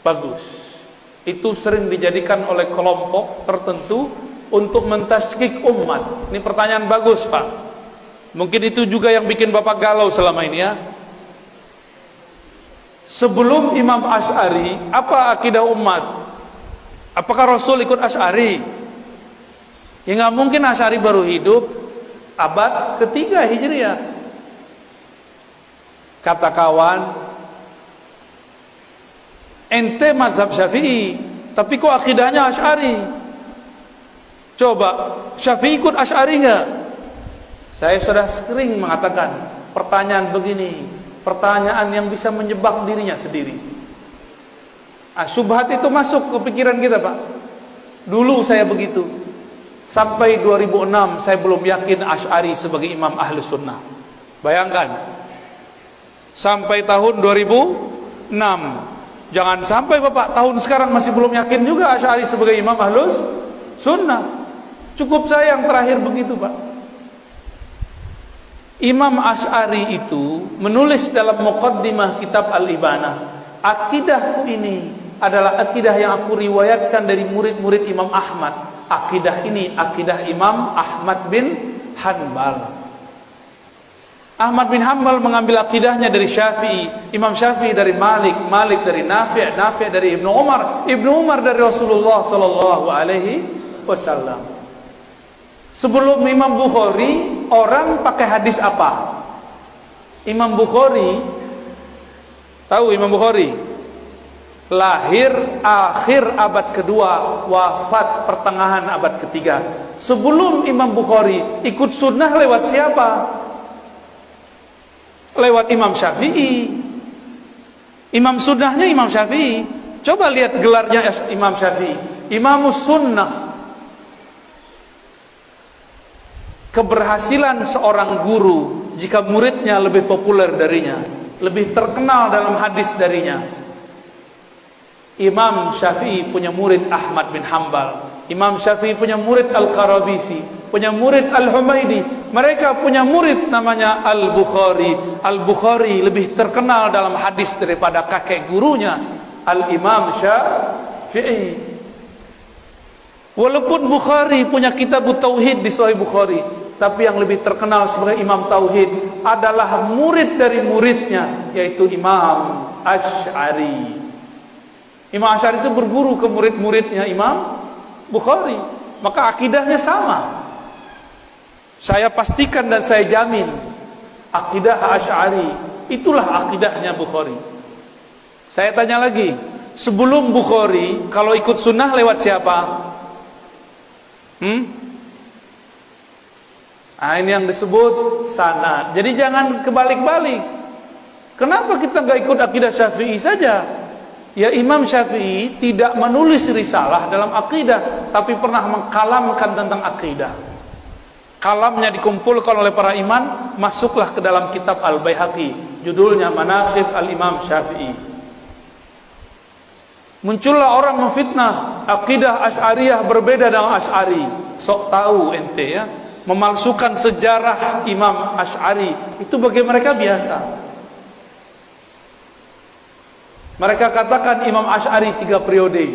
Bagus. Itu sering dijadikan oleh kelompok tertentu untuk mentasykik umat. Ini pertanyaan bagus, Pak. Mungkin itu juga yang bikin Bapak galau selama ini ya. Sebelum Imam Asy'ari, apa akidah umat? Apakah Rasul ikut Asy'ari? Ya nggak mungkin, Asy'ari baru hidup abad ketiga Hijriah. Kata kawan, ente mazhab Syafi'i, tapi kok akidahnya Asy'ari? Coba, Syafi'i ikut Asy'ari enggak? Saya sudah sering mengatakan pertanyaan begini, pertanyaan yang bisa menjebak dirinya sendiri. Syubhat itu masuk ke pikiran kita, Pak. Dulu saya begitu. Sampai 2006 saya belum yakin Asy'ari sebagai imam ahli sunnah. Bayangkan, sampai tahun 2006. Jangan sampai Bapak tahun sekarang masih belum yakin juga Asy'ari sebagai imam ahlus sunnah. Cukup saya yang terakhir begitu, Pak. Imam Asy'ari itu menulis dalam muqaddimah kitab Al-Ibanah, akidahku ini adalah akidah yang aku riwayatkan dari murid-murid Imam Ahmad. Akidah ini akidah Imam Ahmad bin Hanbal. Ahmad bin Hanbal mengambil akidahnya dari Syafi'i, Imam Syafi'i dari Malik, Malik dari Nafi', Nafi' dari Ibnu Umar, Ibnu Umar dari Rasulullah sallallahu alaihi wasallam. Sebelum Imam Bukhari, orang pakai hadis apa? Imam Bukhari, tahu Imam Bukhari? Lahir akhir abad kedua, wafat pertengahan abad ketiga. Sebelum Imam Bukhari, ikut sunnah lewat siapa? Lewat Imam Syafi'i. Imam sunnahnya Imam Syafi'i. Coba lihat gelarnya Imam Syafi'i, Imamus Sunnah. Keberhasilan seorang guru jika muridnya lebih populer darinya, lebih terkenal dalam hadis darinya. Imam Syafi'i punya murid Ahmad bin Hanbal, Imam Syafi'i punya murid Al-Qarabisi, punya murid Al-Humaidi, mereka punya murid namanya Al-Bukhari. Al-Bukhari lebih terkenal dalam hadis daripada kakek gurunya Al-Imam Syafi'i. Walaupun Bukhari punya kitab Tauhid di Sahih Bukhari, tapi yang lebih terkenal sebagai Imam Tauhid adalah murid dari muridnya, yaitu Imam Asy'ari. Imam Asy'ari itu berguru ke murid-muridnya Imam Bukhari, maka akidahnya sama. Saya pastikan dan saya jamin akidah Asy'ari itulah akidahnya Bukhari. Saya tanya lagi, sebelum Bukhari kalau ikut sunnah lewat siapa? Nah, ini yang disebut sanad. Jadi jangan kebalik-balik. Kenapa kita nggak ikut akidah Syafi'i saja? Ya, Imam Syafi'i tidak menulis risalah dalam akidah, tapi pernah mengkalamkan tentang akidah. Kalamnya dikumpulkan oleh para imam, masuklah ke dalam kitab Al-Baihaqi, judulnya Manaqib Al-Imam Syafi'i. Muncullah orang memfitnah akidah Asy'ariyah berbeda dengan Asy'ari. Sok tahu ente ya, memalsukan sejarah Imam Asy'ari itu bagi mereka biasa. Mereka katakan Imam Asy'ari 3 periode,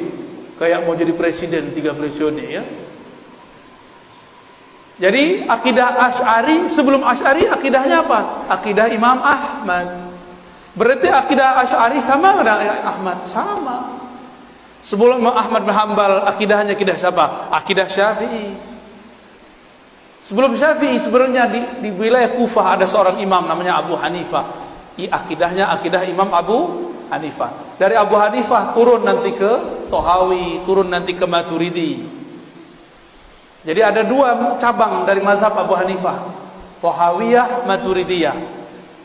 kayak mau jadi presiden 3 periode ya. Jadi akidah Asy'ari, sebelum Asy'ari akidahnya apa? Akidah Imam Ahmad. Berarti akidah Asy'ari sama dengan Ahmad? Sama. Sebelum Ahmad bin Hanbal akidahnya akidah siapa? Akidah Syafi'i. Sebelum Syafi'i sebenarnya di wilayah Kufah ada seorang imam namanya Abu Hanifah. Akidahnya akidah Imam Abu Hanifah. Dari Abu Hanifah turun nanti ke Tohawi, turun nanti ke Maturidi. Jadi ada 2 cabang dari mazhab Abu Hanifah, Tohawiyah, Maturidiyah.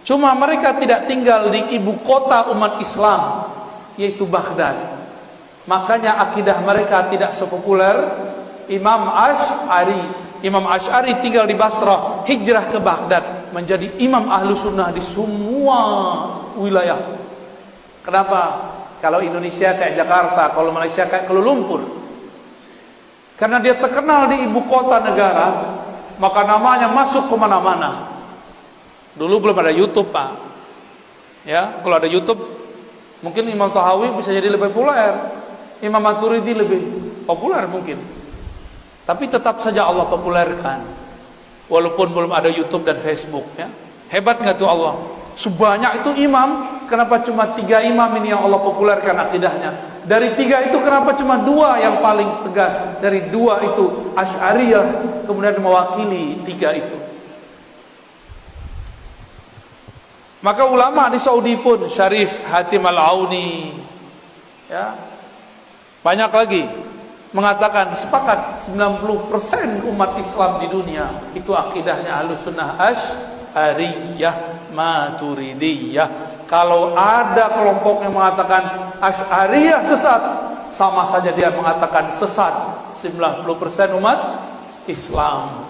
Cuma mereka tidak tinggal di ibu kota umat Islam, yaitu Baghdad. Makanya akidah mereka tidak sepopuler Imam Asy'ari. Imam Asy'ari tinggal di Basrah, hijrah ke Baghdad, menjadi imam ahlu sunnah di semua wilayah. Kenapa? Kalau Indonesia kayak Jakarta, kalau Malaysia kayak Kuala Lumpur. Karena dia terkenal di ibu kota negara, maka namanya masuk ke mana-mana. Dulu belum ada YouTube, Pak. Ya, kalau ada YouTube Mungkin Imam Tahawi bisa jadi lebih populer, Imam Maturidi lebih populer mungkin. Tapi tetap saja Allah populerkan, walaupun belum ada YouTube dan Facebook, ya. Hebat nggak tuh Allah? Sebanyak itu imam, kenapa cuma 3 imam ini yang Allah populerkan akidahnya? Dari 3 itu kenapa cuma 2 yang paling tegas? Dari 2 itu Asy'ariyah kemudian mewakili 3 itu. Maka ulama di Saudi pun, Syarif Hatim Al-Auni, ya, banyak lagi mengatakan sepakat 90% umat Islam di dunia itu akidahnya Ahlussunnah Asy'ariyah Maturidiyah. Kalau ada kelompok yang mengatakan Asy'ariyah sesat, sama saja dia mengatakan sesat 90% umat Islam.